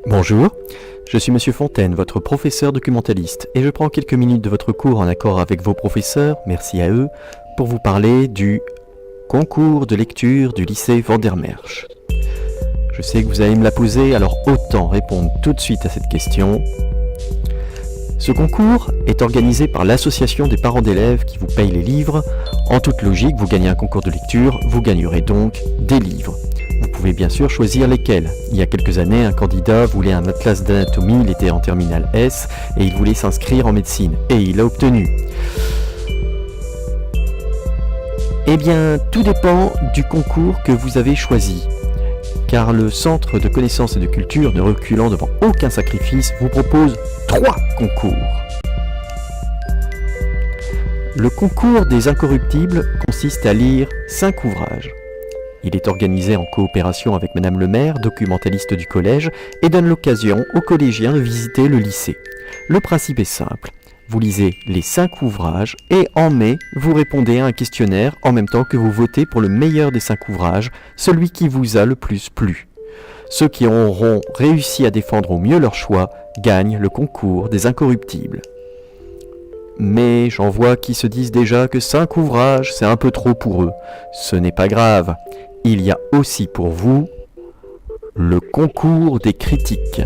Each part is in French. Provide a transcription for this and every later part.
Bonjour, je suis Monsieur Fontaine, votre professeur documentaliste, et je prends quelques minutes de votre cours en accord avec vos professeurs, merci à eux, pour vous parler du concours de lecture du lycée Van der Merch. Je sais que vous allez me la poser, alors autant répondre tout de suite à cette question. Ce concours est organisé par l'association des parents d'élèves qui vous paye les livres. En toute logique, vous gagnez un concours de lecture, vous gagnerez donc des livres. Vous pouvez bien sûr choisir lesquels. Il y a quelques années, un candidat voulait un atlas d'anatomie, il était en terminale S, et il voulait s'inscrire en médecine, et il l'a obtenu. Eh bien, tout dépend du concours que vous avez choisi. Car le Centre de connaissances et de culture, ne reculant devant aucun sacrifice, vous propose 3 concours. Le concours des incorruptibles consiste à lire 5 ouvrages. Il est organisé en coopération avec Madame le maire, documentaliste du collège, et donne l'occasion aux collégiens de visiter le lycée. Le principe est simple. Vous lisez les 5 ouvrages et en mai, vous répondez à un questionnaire en même temps que vous votez pour le meilleur des 5 ouvrages, celui qui vous a le plus plu. Ceux qui auront réussi à défendre au mieux leur choix gagnent le concours des incorruptibles. Mais j'en vois qui se disent déjà que 5 ouvrages, c'est un peu trop pour eux. Ce n'est pas grave. Il y a aussi pour vous le concours des critiques.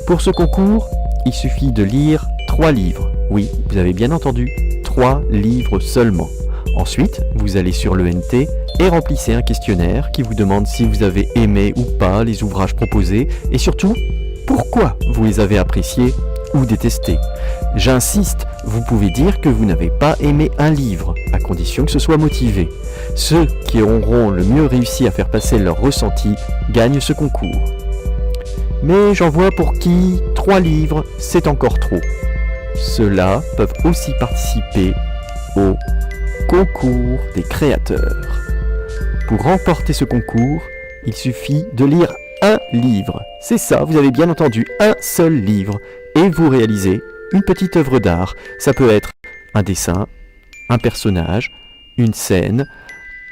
Pour ce concours, il suffit de lire 3 livres. Oui, vous avez bien entendu, 3 livres seulement. Ensuite, vous allez sur l'ENT et remplissez un questionnaire qui vous demande si vous avez aimé ou pas les ouvrages proposés et surtout, pourquoi vous les avez appréciés ou détestés. J'insiste, vous pouvez dire que vous n'avez pas aimé un livre, à condition que ce soit motivé. Ceux qui auront le mieux réussi à faire passer leur ressenti gagnent ce concours. Mais j'en vois pour qui 3 livres, c'est encore trop. Ceux-là peuvent aussi participer au concours des créateurs. Pour remporter ce concours, il suffit de lire un livre. C'est ça, vous avez bien entendu, un seul livre. Et vous réalisez une petite œuvre d'art. Ça peut être un dessin, un personnage, une scène,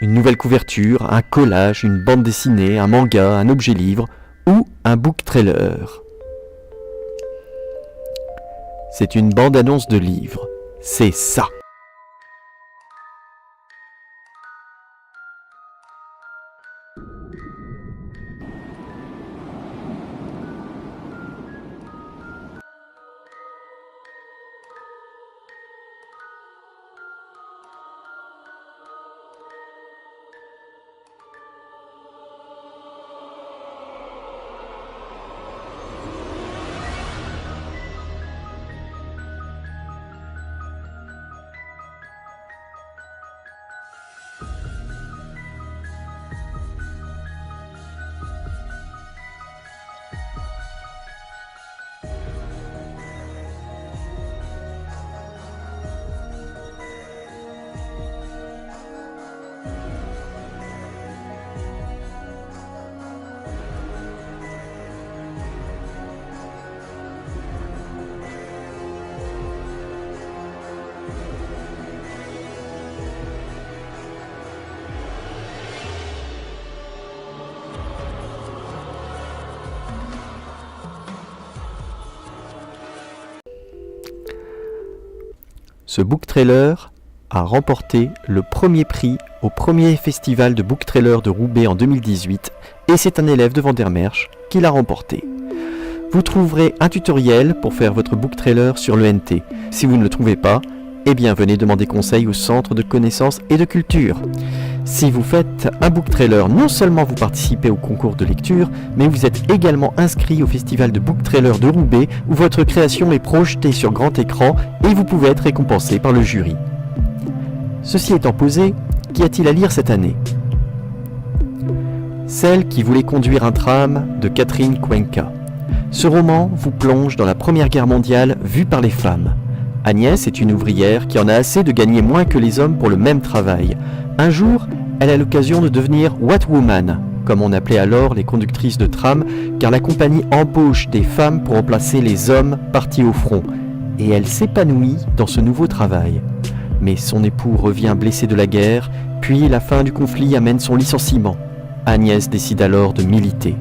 une nouvelle couverture, un collage, une bande dessinée, un manga, un objet livre ou un book trailer. C'est une bande-annonce de livre. C'est ça. Ce book trailer a remporté le premier prix au premier festival de book trailer de Roubaix en 2018 et c'est un élève de Van der Merch qui l'a remporté. Vous trouverez un tutoriel pour faire votre book trailer sur l'ENT. Si vous ne le trouvez pas, eh bien venez demander conseil au Centre de connaissances et de culture. Si vous faites un book trailer, non seulement vous participez au concours de lecture, mais vous êtes également inscrit au festival de book trailer de Roubaix où votre création est projetée sur grand écran et vous pouvez être récompensé par le jury. Ceci étant posé, qu'y a-t-il à lire cette année ? Celle qui voulait conduire un tram de Catherine Cuenca. Ce roman vous plonge dans la Première Guerre mondiale vue par les femmes. Agnès est une ouvrière qui en a assez de gagner moins que les hommes pour le même travail. Un jour, elle a l'occasion de devenir Watwoman, comme on appelait alors les conductrices de tram, car la compagnie embauche des femmes pour remplacer les hommes partis au front. Et elle s'épanouit dans ce nouveau travail. Mais son époux revient blessé de la guerre, puis la fin du conflit amène son licenciement. Agnès décide alors de militer.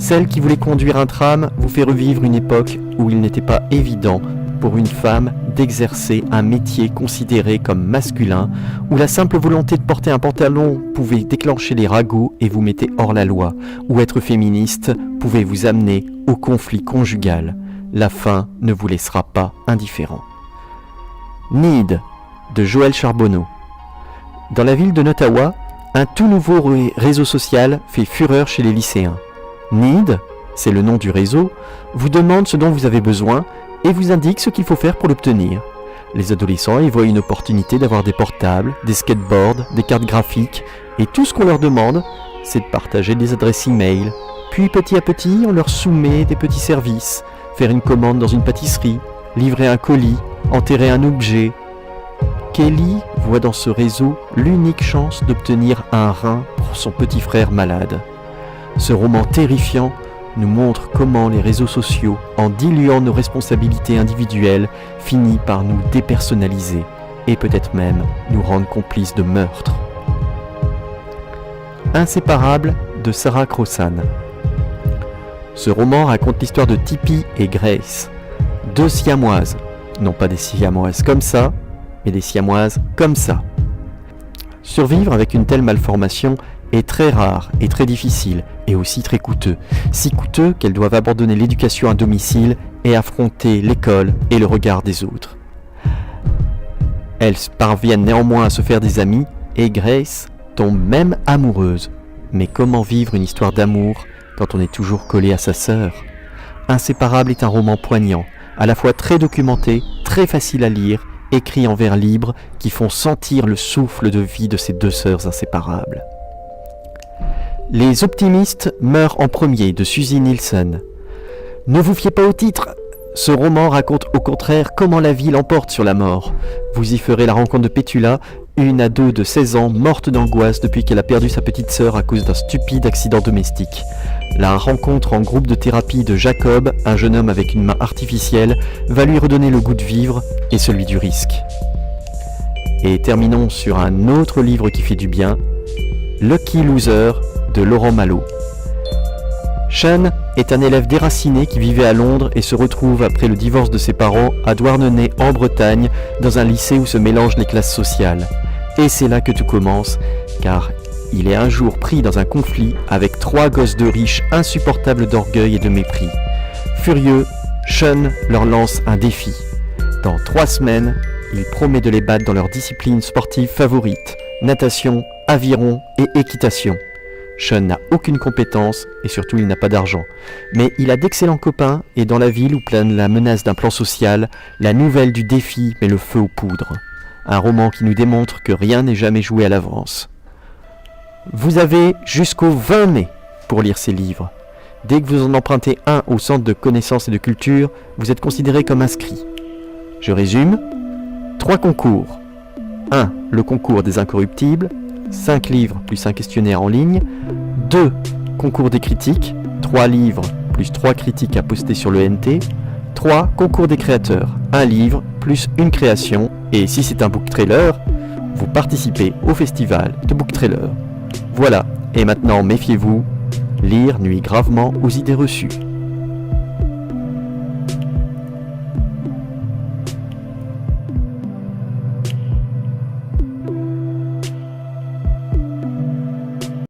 Celle qui voulait conduire un tram vous fait revivre une époque où il n'était pas évident pour une femme d'exercer un métier considéré comme masculin, où la simple volonté de porter un pantalon pouvait déclencher les ragots et vous mettre hors la loi, où être féministe pouvait vous amener au conflit conjugal. La fin ne vous laissera pas indifférent. Need de Joël Charbonneau. Dans la ville de Nottawa, un tout nouveau réseau social fait fureur chez les lycéens. Need, c'est le nom du réseau, vous demande ce dont vous avez besoin et vous indique ce qu'il faut faire pour l'obtenir. Les adolescents y voient une opportunité d'avoir des portables, des skateboards, des cartes graphiques, et tout ce qu'on leur demande, c'est de partager des adresses e-mail. Puis petit à petit, on leur soumet des petits services, faire une commande dans une pâtisserie, livrer un colis, enterrer un objet. Kelly voit dans ce réseau l'unique chance d'obtenir un rein pour son petit frère malade. Ce roman terrifiant nous montre comment les réseaux sociaux, en diluant nos responsabilités individuelles, finissent par nous dépersonnaliser et peut-être même nous rendre complices de meurtres. Inséparable de Sarah Crossan. Ce roman raconte l'histoire de Tippi et Grace, deux siamoises, non pas des siamoises comme ça, mais des siamoises comme ça. Survivre avec une telle malformation est très rare et très difficile, et aussi très coûteux. Si coûteux qu'elles doivent abandonner l'éducation à domicile et affronter l'école et le regard des autres. Elles parviennent néanmoins à se faire des amis, et Grace tombe même amoureuse. Mais comment vivre une histoire d'amour quand on est toujours collé à sa sœur ? Inséparable est un roman poignant, à la fois très documenté, très facile à lire, écrit en vers libre, qui font sentir le souffle de vie de ces deux sœurs inséparables. Les optimistes meurent en premier de Susie Nielsen. Ne vous fiez pas au titre, ce roman raconte au contraire comment la vie l'emporte sur la mort. Vous y ferez la rencontre de Petula, une ado de 16 ans morte d'angoisse depuis qu'elle a perdu sa petite sœur à cause d'un stupide accident domestique. La rencontre en groupe de thérapie de Jacob, un jeune homme avec une main artificielle, va lui redonner le goût de vivre et celui du risque. Et terminons sur un autre livre qui fait du bien, Lucky Loser de Laurent Malo. Sean est un élève déraciné qui vivait à Londres et se retrouve après le divorce de ses parents à Douarnenez en Bretagne dans un lycée où se mélangent les classes sociales. Et c'est là que tout commence, car il est un jour pris dans un conflit avec 3 gosses de riches insupportables d'orgueil et de mépris. Furieux, Sean leur lance un défi. Dans 3 semaines, il promet de les battre dans leur discipline sportive favorite, natation, aviron et équitation. Sean n'a aucune compétence et surtout il n'a pas d'argent. Mais il a d'excellents copains et dans la ville où plane la menace d'un plan social, la nouvelle du défi met le feu aux poudres. Un roman qui nous démontre que rien n'est jamais joué à l'avance. Vous avez jusqu'au 20 mai pour lire ces livres. Dès que vous en empruntez un au centre de connaissances et de culture, vous êtes considéré comme inscrit. Je résume. 3 concours. 1. Le concours des incorruptibles. 5 livres plus un questionnaire en ligne. 2. Concours des critiques. 3 livres plus 3 critiques à poster sur le NT. 3. Concours des créateurs. 1 livre plus une création. Et si c'est un book trailer, vous participez au festival de book trailer. Voilà, et maintenant méfiez-vous, lire nuit gravement aux idées reçues.